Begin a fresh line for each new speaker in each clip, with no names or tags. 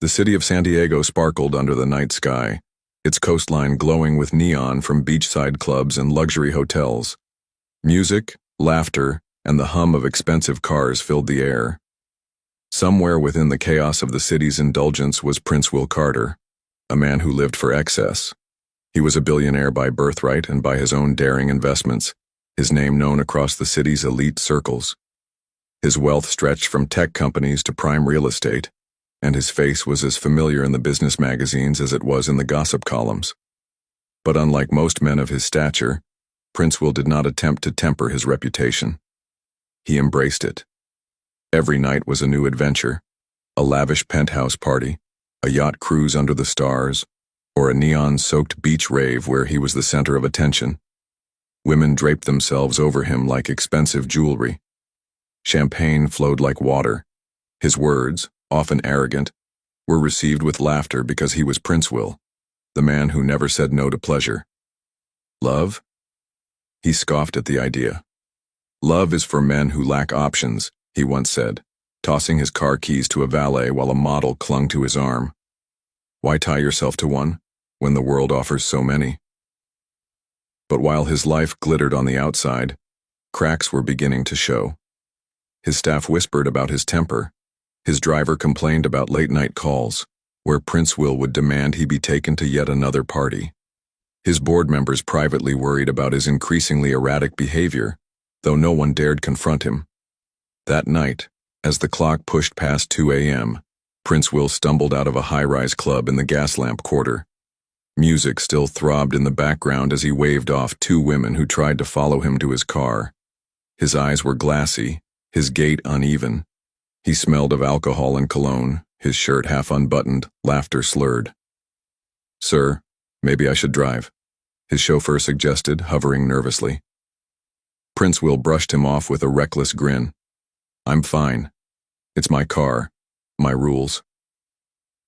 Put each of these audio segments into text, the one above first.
The city of San Diego sparkled under the night sky, its coastline glowing with neon from beachside clubs and luxury hotels. Music, laughter, and the hum of expensive cars filled the air. Somewhere within the chaos of the city's indulgence was Prince Will Carter, a man who lived for excess. He was a billionaire by birthright and by his own daring investments, his name known across the city's elite circles. His wealth stretched from tech companies to prime real estate, and his face was as familiar in the business magazines as it was in the gossip columns. But unlike most men of his stature, Prince Will did not attempt to temper his reputation. He embraced it. Every night was a new adventure, a lavish penthouse party, a yacht cruise under the stars, or a neon-soaked beach rave where he was the center of attention. Women draped themselves over him like expensive jewelry. Champagne flowed like water. His words, often arrogant, were received with laughter because he was Prince Will, the man who never said no to pleasure. Love? He scoffed at the idea. Love is for men who lack options, he once said, tossing his car keys to a valet while a model clung to his arm. Why tie yourself to one, when the world offers so many? But while his life glittered on the outside, cracks were beginning to show. His staff whispered about his temper. His driver complained about late-night calls, where Prince Will would demand he be taken to yet another party. His board members privately worried about his increasingly erratic behavior, though no one dared confront him. That night, as the clock pushed past 2 a.m., Prince Will stumbled out of a high-rise club in the Gaslamp Quarter. Music still throbbed in the background as he waved off two women who tried to follow him to his car. His eyes were glassy, his gait uneven. He smelled of alcohol and cologne, his shirt half unbuttoned, laughter slurred. "Sir, maybe I should drive," his chauffeur suggested, hovering nervously. Prince Will brushed him off with a reckless grin. "I'm fine. It's my car, my rules."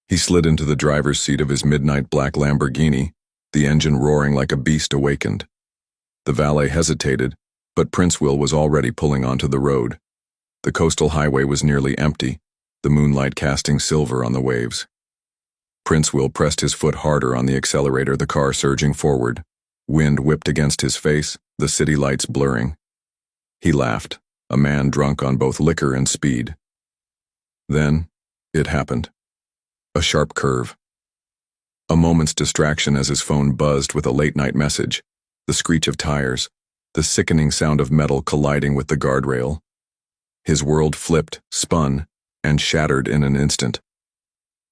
He slid into the driver's seat of his midnight black Lamborghini, the engine roaring like a beast awakened. The valet hesitated, but Prince Will was already pulling onto the road. The coastal highway was nearly empty, the moonlight casting silver on the waves. Prince Will pressed his foot harder on the accelerator, the car surging forward. Wind whipped against his face, the city lights blurring. He laughed, a man drunk on both liquor and speed. Then, it happened. A sharp curve. A moment's distraction as his phone buzzed with a late-night message, the screech of tires, the sickening sound of metal colliding with the guardrail. His world flipped, spun, and shattered in an instant.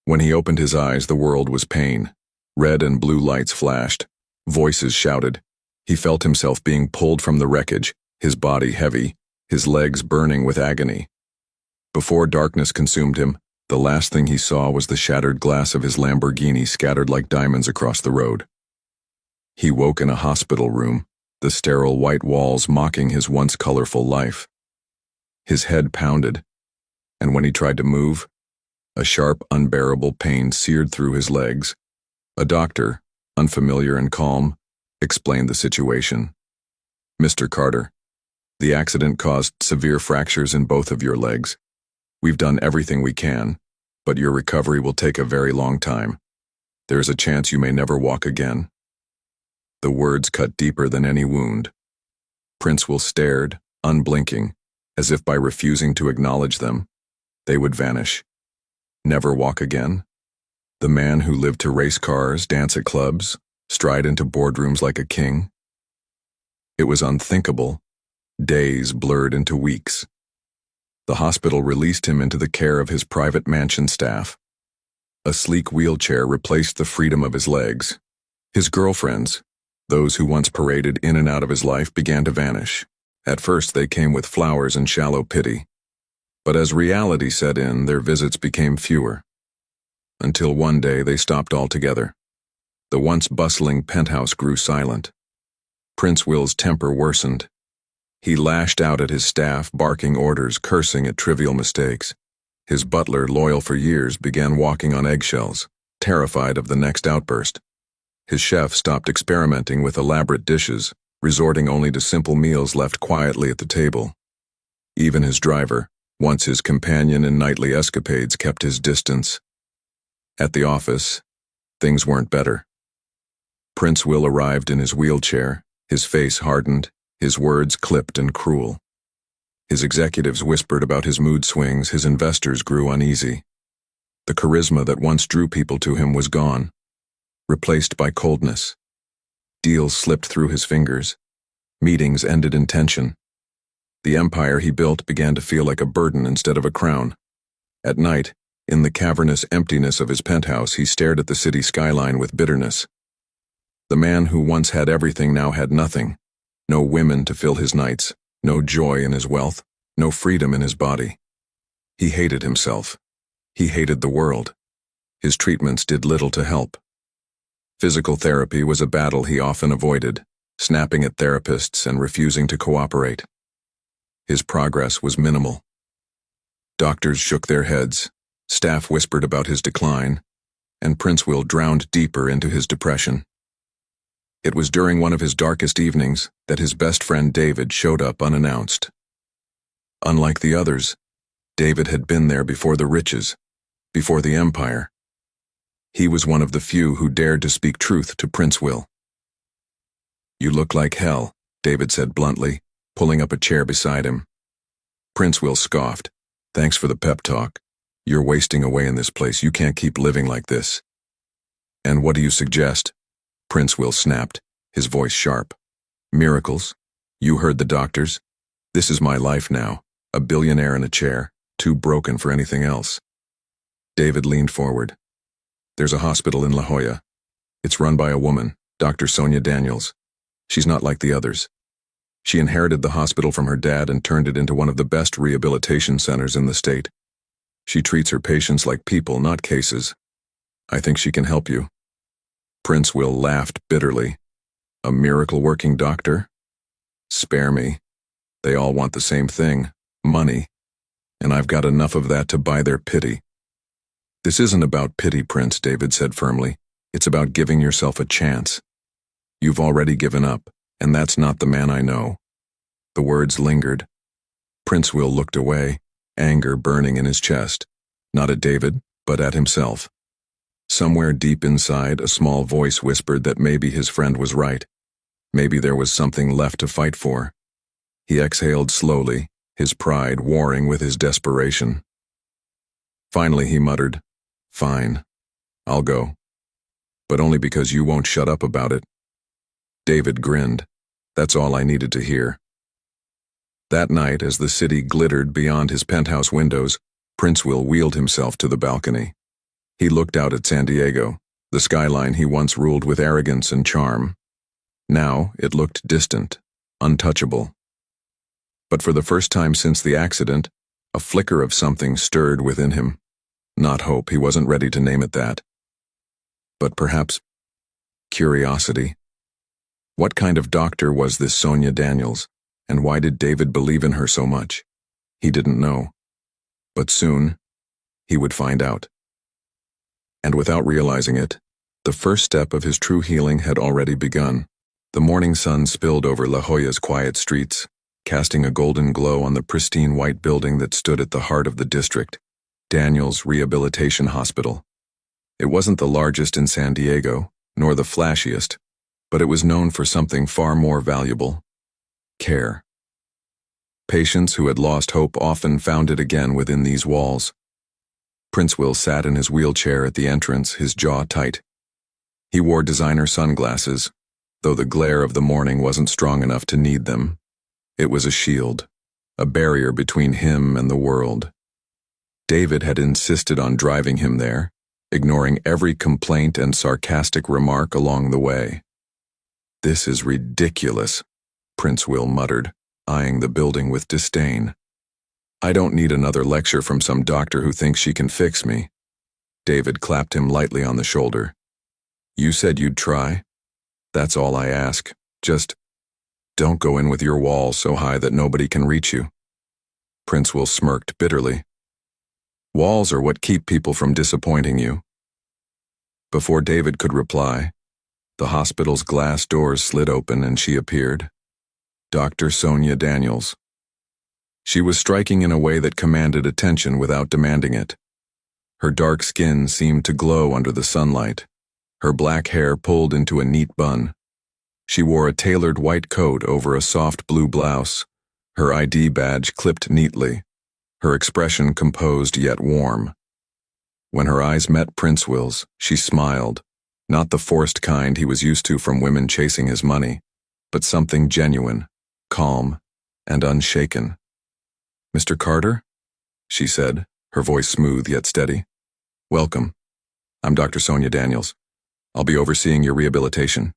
When he opened his eyes, the world was pain. Red and blue lights flashed. Voices shouted. He felt himself being pulled from the wreckage, his body heavy, his legs burning with agony. Before darkness consumed him, the last thing he saw was the shattered glass of his Lamborghini scattered like diamonds across the road. He woke in a hospital room, the sterile white walls mocking his once colorful life. His head pounded, and when he tried to move, a sharp, unbearable pain seared through his legs. A doctor, unfamiliar and calm, explained the situation. "Mr. Carter, the accident caused severe fractures in both of your legs. We've done everything we can, but your recovery will take a very long time. There is a chance you may never walk again." The words cut deeper than any wound. Prince Will stared, unblinking, as if by refusing to acknowledge them, they would vanish. Never walk again? The man who lived to race cars, dance at clubs, stride into boardrooms like a king? It was unthinkable. Days blurred into weeks. The hospital released him into the care of his private mansion staff. A sleek wheelchair replaced the freedom of his legs. His girlfriends, those who once paraded in and out of his life, began to vanish. At first they came with flowers and shallow pity. But as reality set in, their visits became fewer. Until one day they stopped altogether. The once bustling penthouse grew silent. Prince Will's temper worsened. He lashed out at his staff, barking orders, cursing at trivial mistakes. His butler, loyal for years, began walking on eggshells, terrified of the next outburst. His chef stopped experimenting with elaborate dishes, resorting only to simple meals left quietly at the table. Even his driver, once his companion in nightly escapades, kept his distance. At the office, things weren't better. Prince Will arrived in his wheelchair, his face hardened, his words clipped and cruel. His executives whispered about his mood swings, his investors grew uneasy. The charisma that once drew people to him was gone, replaced by coldness. Deals slipped through his fingers. Meetings ended in tension. The empire he built began to feel like a burden instead of a crown. At night, in the cavernous emptiness of his penthouse, he stared at the city skyline with bitterness. The man who once had everything now had nothing. No women to fill his nights, no joy in his wealth, no freedom in his body. He hated himself. He hated the world. His treatments did little to help. Physical therapy was a battle he often avoided, snapping at therapists and refusing to cooperate. His progress was minimal. Doctors shook their heads, staff whispered about his decline, and Prince Will drowned deeper into his depression. It was during one of his darkest evenings that his best friend David showed up unannounced. Unlike the others, David had been there before the riches, before the empire. He was one of the few who dared to speak truth to Prince Will. "You look like hell," David said bluntly, pulling up a chair beside him. Prince Will scoffed. "Thanks for the pep talk. You're wasting away in this place. You can't keep living like this." "And what do you suggest?" Prince Will snapped, his voice sharp. "Miracles? You heard the doctors. This is my life now, a billionaire in a chair, too broken for anything else." David leaned forward. "There's a hospital in La Jolla. It's run by a woman, Dr. Sonia Daniels. She's not like the others. She inherited the hospital from her dad and turned it into one of the best rehabilitation centers in the state. She treats her patients like people, not cases. I think she can help you." Prince Will laughed bitterly. "A miracle-working doctor? Spare me. They all want the same thing, money, and I've got enough of that to buy their pity." "This isn't about pity, Prince," David said firmly. "It's about giving yourself a chance. You've already given up, and that's not the man I know." The words lingered. Prince Will looked away, anger burning in his chest, not at David, but at himself. Somewhere deep inside, a small voice whispered that maybe his friend was right. Maybe there was something left to fight for. He exhaled slowly, his pride warring with his desperation. Finally he muttered, "Fine, I'll go. But only because you won't shut up about it." David grinned. That's all I needed to hear. That night, as the city glittered beyond his penthouse windows, Prince Will wheeled himself to the balcony. He looked out at San Diego, the skyline he once ruled with arrogance and charm. Now it looked distant, untouchable. But for the first time since the accident, a flicker of something stirred within him. Not hope, he wasn't ready to name it that. But perhaps curiosity. What kind of doctor was this Sonia Daniels, and why did David believe in her so much? He didn't know. But soon, he would find out. And without realizing it, the first step of his true healing had already begun. The morning sun spilled over La Jolla's quiet streets, casting a golden glow on the pristine white building that stood at the heart of the district, Daniels Rehabilitation Hospital. It wasn't the largest in San Diego, nor the flashiest, but it was known for something far more valuable: care. Patients who had lost hope often found it again within these walls. Prince Will sat in his wheelchair at the entrance, his jaw tight. He wore designer sunglasses, though the glare of the morning wasn't strong enough to need them. It was a shield, a barrier between him and the world. David had insisted on driving him there, ignoring every complaint and sarcastic remark along the way. "This is ridiculous," Prince Will muttered, eyeing the building with disdain. "I don't need another lecture from some doctor who thinks she can fix me." David clapped him lightly on the shoulder. "You said you'd try? That's all I ask. Just don't go in with your wall so high that nobody can reach you." Prince Will smirked bitterly. "Walls are what keep people from disappointing you." Before David could reply, the hospital's glass doors slid open and she appeared. Dr. Sonia Daniels. She was striking in a way that commanded attention without demanding it. Her dark skin seemed to glow under the sunlight, her black hair pulled into a neat bun. She wore a tailored white coat over a soft blue blouse, her ID badge clipped neatly, her expression composed yet warm. When her eyes met Prince Will's, she smiled, not the forced kind he was used to from women chasing his money, but something genuine, calm, and unshaken. "Mr. Carter?" she said, her voice smooth yet steady. "Welcome. I'm Dr. Sonia Daniels. I'll be overseeing your rehabilitation."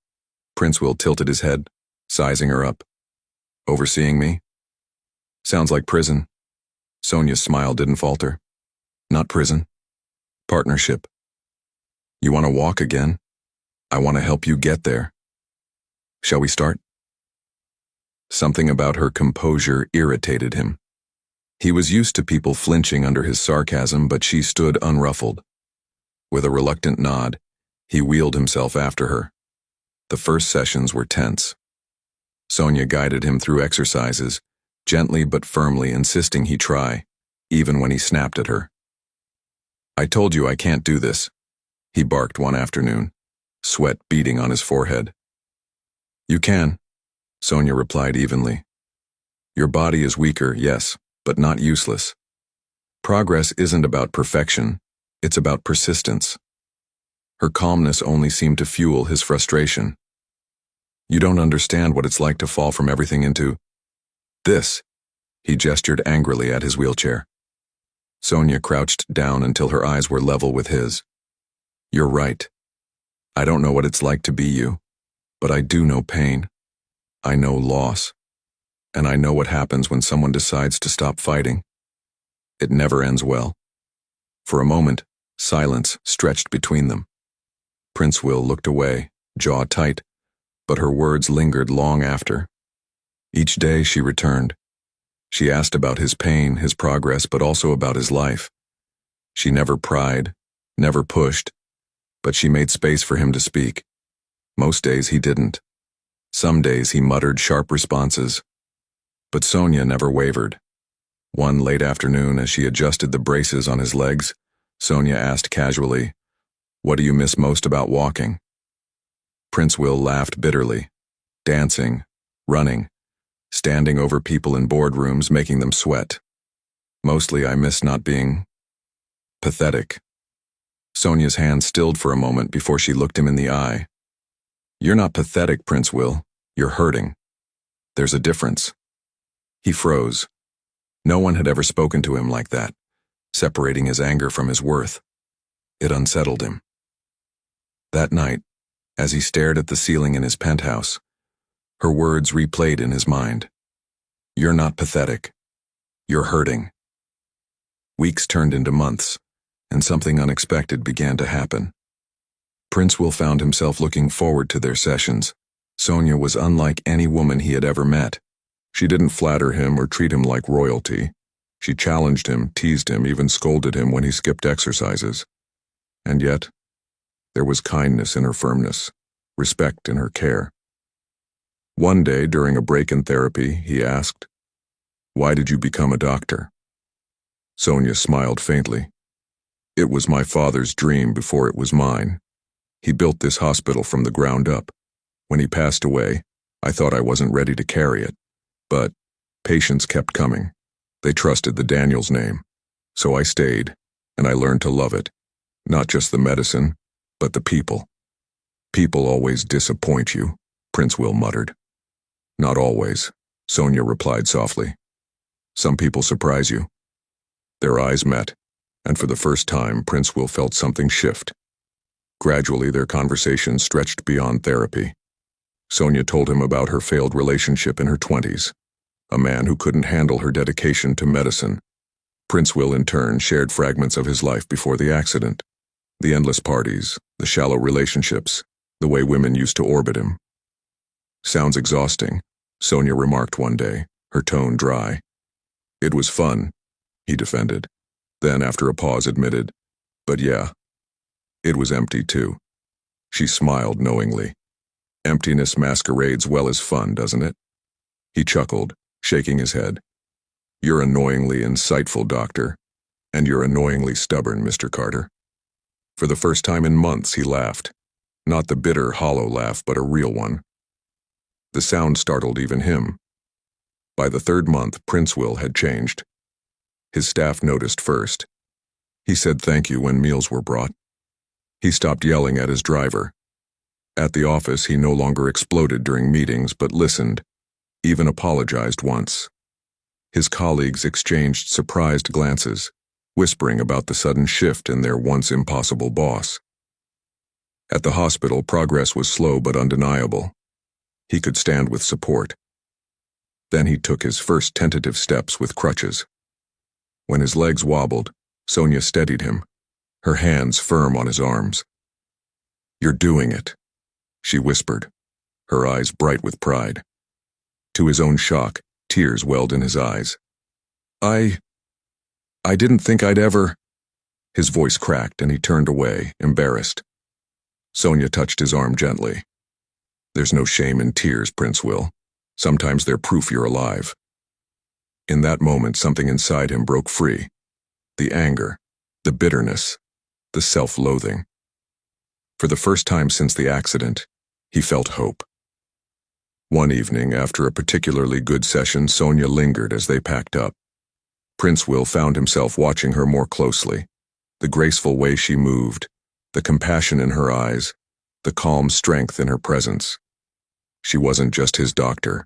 Prince Will tilted his head, sizing her up. "Overseeing me? Sounds like prison." Sonia's smile didn't falter. "Not prison. Partnership. You want to walk again? I want to help you get there. Shall we start?" Something about her composure irritated him. He was used to people flinching under his sarcasm, but she stood unruffled. With a reluctant nod, he wheeled himself after her. The first sessions were tense. Sonia guided him through exercises, gently but firmly insisting he try, even when he snapped at her. "I told you I can't do this," he barked one afternoon, sweat beading on his forehead. "You can," Sonia replied evenly. "Your body is weaker, yes, but not useless. Progress isn't about perfection, it's about persistence." Her calmness only seemed to fuel his frustration. "You don't understand what it's like to fall from everything into this." He gestured angrily at his wheelchair. Sonia crouched down until her eyes were level with his. "You're right. I don't know what it's like to be you, but I do know pain. I know loss. And I know what happens when someone decides to stop fighting. It never ends well." For a moment, silence stretched between them. Prince Will looked away, jaw tight, but her words lingered long after. Each day she returned. She asked about his pain, his progress, but also about his life. She never pried, never pushed, but she made space for him to speak. Most days he didn't. Some days he muttered sharp responses. But Sonia never wavered. One late afternoon, as she adjusted the braces on his legs, Sonia asked casually, "What do you miss most about walking?" Prince Will laughed bitterly. Dancing, running, standing over people in boardrooms, making them sweat. "Mostly I miss not being pathetic." Sonia's hand stilled for a moment before she looked him in the eye. "You're not pathetic, Prince Will. You're hurting. There's a difference." He froze. No one had ever spoken to him like that, separating his anger from his worth. It unsettled him. That night, as he stared at the ceiling in his penthouse, her words replayed in his mind. "You're not pathetic. You're hurting." Weeks turned into months, and something unexpected began to happen. Prince Will found himself looking forward to their sessions. Sonia was unlike any woman he had ever met. She didn't flatter him or treat him like royalty. She challenged him, teased him, even scolded him when he skipped exercises. And yet, there was kindness in her firmness, respect in her care. One day, during a break in therapy, he asked, "Why did you become a doctor?" Sonia smiled faintly. "It was my father's dream before it was mine. He built this hospital from the ground up. When he passed away, I thought I wasn't ready to carry it. But patients kept coming. They trusted the Daniels name. So I stayed, and I learned to love it. Not just the medicine, but the people." "People always disappoint you," Prince Will muttered. "Not always," Sonia replied softly. "Some people surprise you." Their eyes met, and for the first time, Prince Will felt something shift. Gradually, their conversation stretched beyond therapy. Sonia told him about her failed relationship in her 20s, a man who couldn't handle her dedication to medicine. Prince Will, in turn, shared fragments of his life before the accident. The endless parties, the shallow relationships, the way women used to orbit him. "Sounds exhausting," Sonia remarked one day, her tone dry. "It was fun," he defended. Then, after a pause, admitted, "But yeah, it was empty too." She smiled knowingly. "Emptiness masquerades well as fun, doesn't it?" He chuckled, shaking his head. "You're annoyingly insightful, doctor. And you're annoyingly stubborn, Mr. Carter. For the first time in months, he laughed. Not the bitter, hollow laugh, but a real one. The sound startled even him. By the third month, Prince Will had changed. His staff noticed first. He said thank you when meals were brought. He stopped yelling at his driver. At the office, he no longer exploded during meetings, but listened, even apologized once. His colleagues exchanged surprised glances, whispering about the sudden shift in their once impossible boss. At the hospital, progress was slow but undeniable. He could stand with support. Then he took his first tentative steps with crutches. When his legs wobbled, Sonia steadied him, her hands firm on his arms. "You're doing it," she whispered, her eyes bright with pride. To his own shock, tears welled in his eyes. I didn't think I'd ever—" His voice cracked and he turned away, embarrassed. Sonia touched his arm gently. "There's no shame in tears, Prince Will. Sometimes they're proof you're alive." In that moment, something inside him broke free. The anger, the bitterness, the self-loathing. For the first time since the accident, he felt hope. One evening, after a particularly good session, Sonia lingered as they packed up. Prince Will found himself watching her more closely. The graceful way she moved, the compassion in her eyes, the calm strength in her presence. She wasn't just his doctor.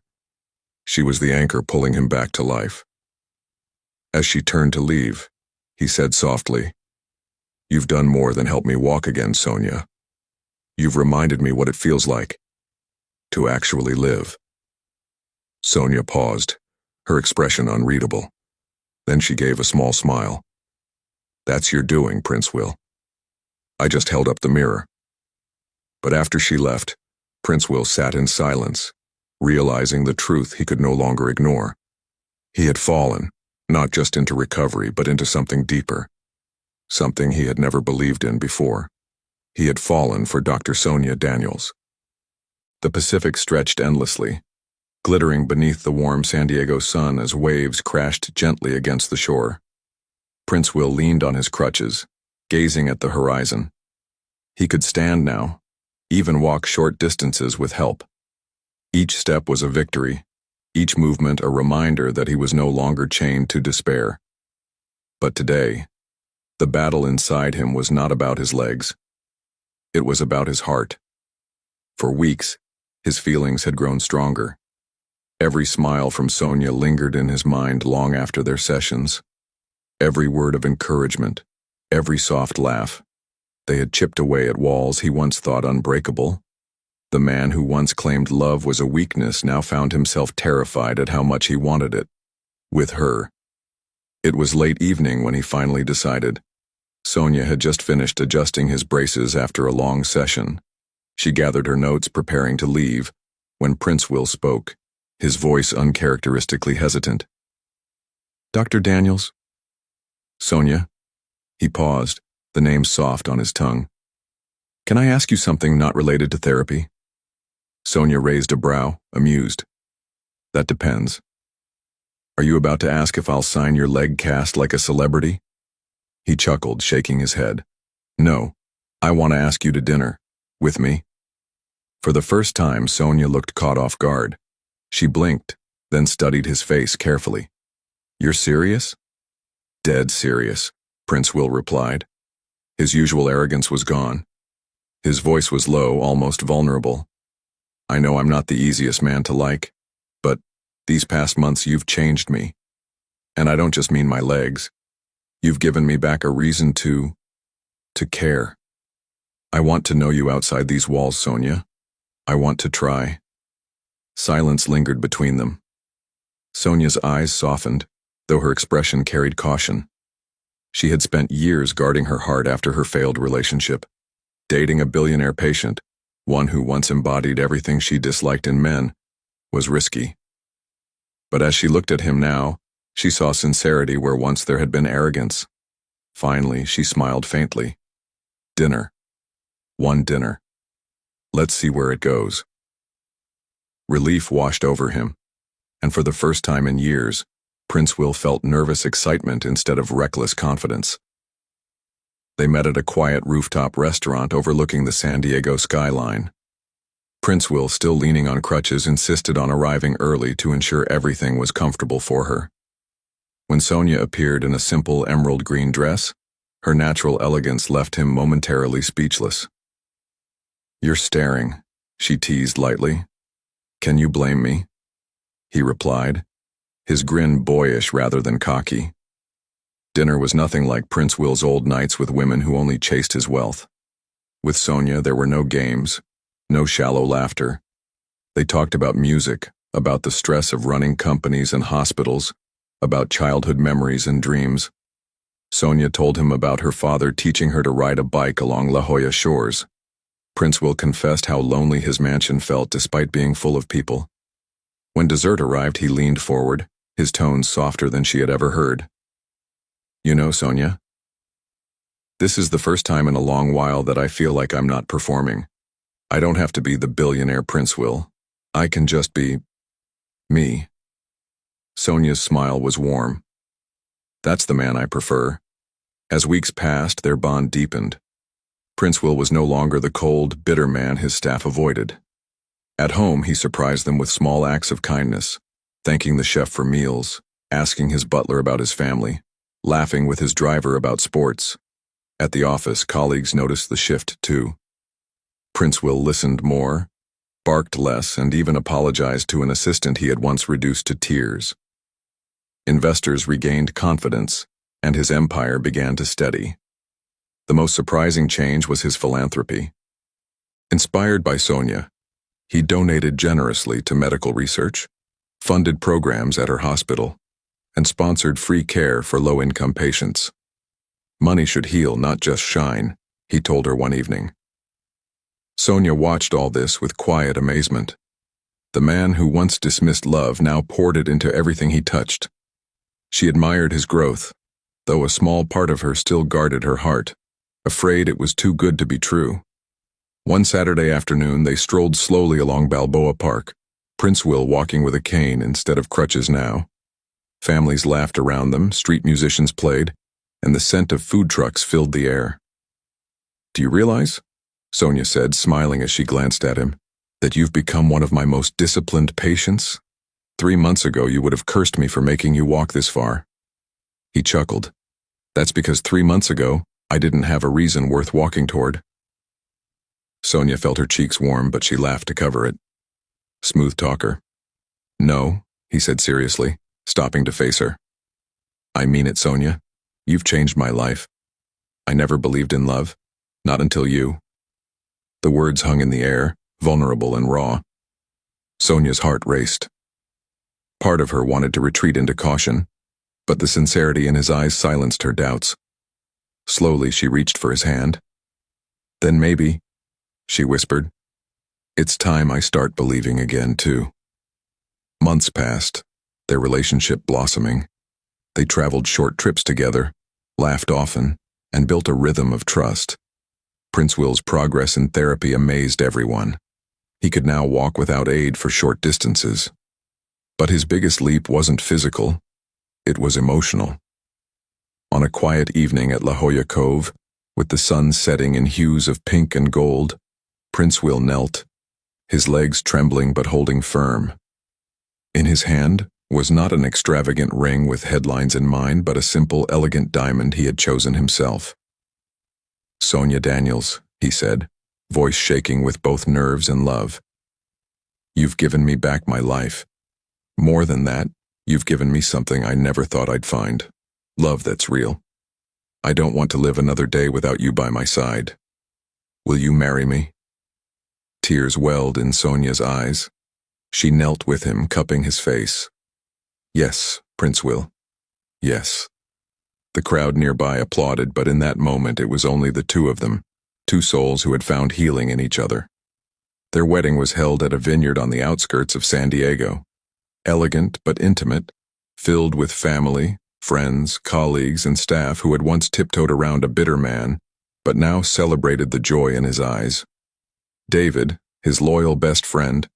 She was the anchor pulling him back to life. As she turned to leave, he said softly, "You've done more than help me walk again, Sonia. You've reminded me what it feels like to actually live." Sonia paused, her expression unreadable. Then she gave a small smile. "That's your doing, Prince Will. I just held up the mirror." But after she left, Prince Will sat in silence, realizing the truth he could no longer ignore. He had fallen, not just into recovery, but into something deeper, something he had never believed in before. He had fallen for Dr. Sonia Daniels. The Pacific stretched endlessly, glittering beneath the warm San Diego sun as waves crashed gently against the shore. Prince Will leaned on his crutches, gazing at the horizon. He could stand now, even walk short distances with help. Each step was a victory, each movement a reminder that he was no longer chained to despair. But today, the battle inside him was not about his legs. It was about his heart. For weeks, his feelings had grown stronger. Every smile from Sonia lingered in his mind long after their sessions. Every word of encouragement, every soft laugh. They had chipped away at walls he once thought unbreakable. The man who once claimed love was a weakness now found himself terrified at how much he wanted it. With her. It was late evening when he finally decided. Sonia had just finished adjusting his braces after a long session. She gathered her notes, preparing to leave, when Prince Will spoke, his voice uncharacteristically hesitant. "Dr. Daniels?" "Sonia?" He paused, the name soft on his tongue. "Can I ask you something not related to therapy?" Sonia raised a brow, amused. "That depends. Are you about to ask if I'll sign your leg cast like a celebrity?" He chuckled, shaking his head. "No, I want to ask you to dinner. With me." For the first time, Sonia looked caught off guard. She blinked, then studied his face carefully. "You're serious?" "Dead serious," Prince Will replied. His usual arrogance was gone. His voice was low, almost vulnerable. "I know I'm not the easiest man to like, but these past months you've changed me. And I don't just mean my legs. You've given me back a reason to care. I want to know you outside these walls, Sonia. I want to try." Silence lingered between them. Sonia's eyes softened, though her expression carried caution. She had spent years guarding her heart after her failed relationship. Dating a billionaire patient, one who once embodied everything she disliked in men, was risky. But as she looked at him now, she saw sincerity where once there had been arrogance. Finally, she smiled faintly. "Dinner. One dinner. Let's see where it goes." Relief washed over him, and for the first time in years, Prince Will felt nervous excitement instead of reckless confidence. They met at a quiet rooftop restaurant overlooking the San Diego skyline. Prince Will, still leaning on crutches, insisted on arriving early to ensure everything was comfortable for her. When Sonia appeared in a simple emerald green dress, her natural elegance left him momentarily speechless. "You're staring," she teased lightly. "Can you blame me?" He replied, his grin boyish rather than cocky. Dinner was nothing like Prince Will's old nights with women who only chased his wealth. With Sonia, there were no games, no shallow laughter. They talked about music, about the stress of running companies and hospitals, about childhood memories and dreams. Sonia told him about her father teaching her to ride a bike along La Jolla shores. Prince Will confessed how lonely his mansion felt despite being full of people. When dessert arrived, he leaned forward, his tones softer than she had ever heard. "You know, Sonia, this is the first time in a long while that I feel like I'm not performing. I don't have to be the billionaire Prince Will. I can just be me." Sonia's smile was warm. "That's the man I prefer." As weeks passed, their bond deepened. Prince Will was no longer the cold, bitter man his staff avoided. At home, he surprised them with small acts of kindness, thanking the chef for meals, asking his butler about his family, laughing with his driver about sports. At the office, colleagues noticed the shift too. Prince Will listened more, barked less, and even apologized to an assistant he had once reduced to tears. Investors regained confidence, and his empire began to steady. The most surprising change was his philanthropy. Inspired by Sonia, he donated generously to medical research, funded programs at her hospital, and sponsored free care for low-income patients. "Money should heal, not just shine," he told her one evening. Sonia watched all this with quiet amazement. The man who once dismissed love now poured it into everything he touched. She admired his growth, though a small part of her still guarded her heart, afraid it was too good to be true. One Saturday afternoon, they strolled slowly along Balboa Park, Prince Will walking with a cane instead of crutches now. Families laughed around them, street musicians played, and the scent of food trucks filled the air. "Do you realize," Sonia said, smiling as she glanced at him, "that you've become one of my most disciplined patients? 3 months ago, you would have cursed me for making you walk this far." He chuckled. "That's because 3 months ago, I didn't have a reason worth walking toward." Sonia felt her cheeks warm, but she laughed to cover it. Smooth talker. "No," he said seriously, stopping to face her. "I mean it, Sonia. You've changed my life. I never believed in love, not until you." The words hung in the air, vulnerable and raw. Sonia's heart raced. Part of her wanted to retreat into caution, but the sincerity in his eyes silenced her doubts. Slowly, she reached for his hand. "Then maybe," she whispered, "it's time I start believing again, too." Months passed, their relationship blossoming. They traveled short trips together, laughed often, and built a rhythm of trust. Prince Will's progress in therapy amazed everyone. He could now walk without aid for short distances. But his biggest leap wasn't physical, it was emotional. On a quiet evening at La Jolla Cove, with the sun setting in hues of pink and gold, Prince Will knelt, his legs trembling but holding firm. In his hand was not an extravagant ring with headlines in mind, but a simple, elegant diamond he had chosen himself. "Sonia Daniels," he said, voice shaking with both nerves and love. "You've given me back my life. More than that, you've given me something I never thought I'd find. Love that's real. I don't want to live another day without you by my side. Will you marry me?" Tears welled in Sonia's eyes. She knelt with him, cupping his face. "Yes, Prince Will. Yes." The crowd nearby applauded, but in that moment it was only the two of them, two souls who had found healing in each other. Their wedding was held at a vineyard on the outskirts of San Diego. Elegant but intimate, filled with family, friends, colleagues, and staff who had once tiptoed around a bitter man, but now celebrated the joy in his eyes. David, his loyal best friend,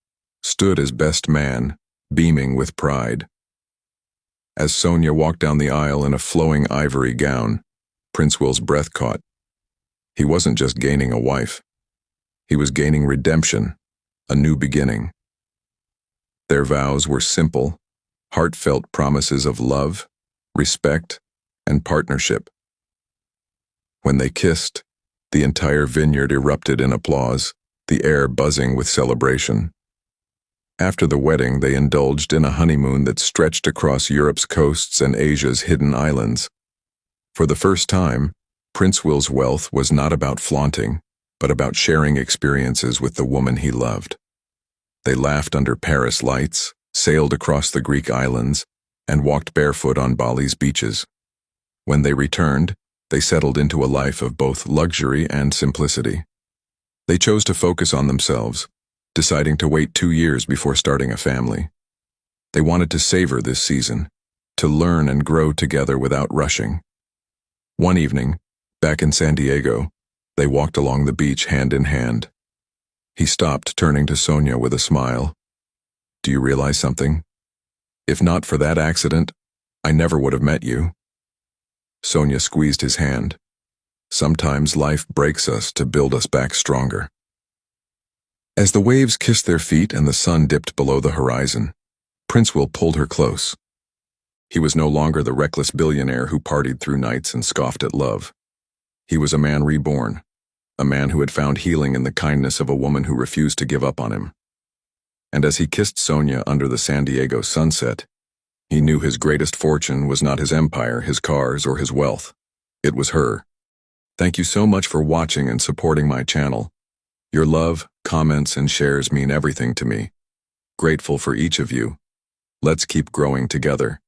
stood as best man, beaming with pride. As Sonia walked down the aisle in a flowing ivory gown, Prince Will's breath caught. He wasn't just gaining a wife. He was gaining redemption, a new beginning. Their vows were simple, heartfelt promises of love, respect, and partnership. When they kissed, the entire vineyard erupted in applause, the air buzzing with celebration. After the wedding, they indulged in a honeymoon that stretched across Europe's coasts and Asia's hidden islands. For the first time, Prince Will's wealth was not about flaunting, but about sharing experiences with the woman he loved. They laughed under Paris lights, sailed across the Greek islands, and walked barefoot on Bali's beaches. When they returned, they settled into a life of both luxury and simplicity. They chose to focus on themselves, deciding to wait 2 years before starting a family. They wanted to savor this season, to learn and grow together without rushing. One evening, back in San Diego, they walked along the beach hand in hand. He stopped, turning to Sonia with a smile. "Do you realize something? If not for that accident, I never would have met you." Sonia squeezed his hand. Sometimes life breaks us to build us back stronger. As the waves kissed their feet and the sun dipped below the horizon, Prince Will pulled her close. He was no longer the reckless billionaire who partied through nights and scoffed at love. He was a man reborn, a man who had found healing in the kindness of a woman who refused to give up on him. And as he kissed Sonia under the San Diego sunset, he knew his greatest fortune was not his empire, his cars, or his wealth. It was her. Thank you so much for watching and supporting my channel. Your love, comments, and shares mean everything to me. Grateful for each of you. Let's keep growing together.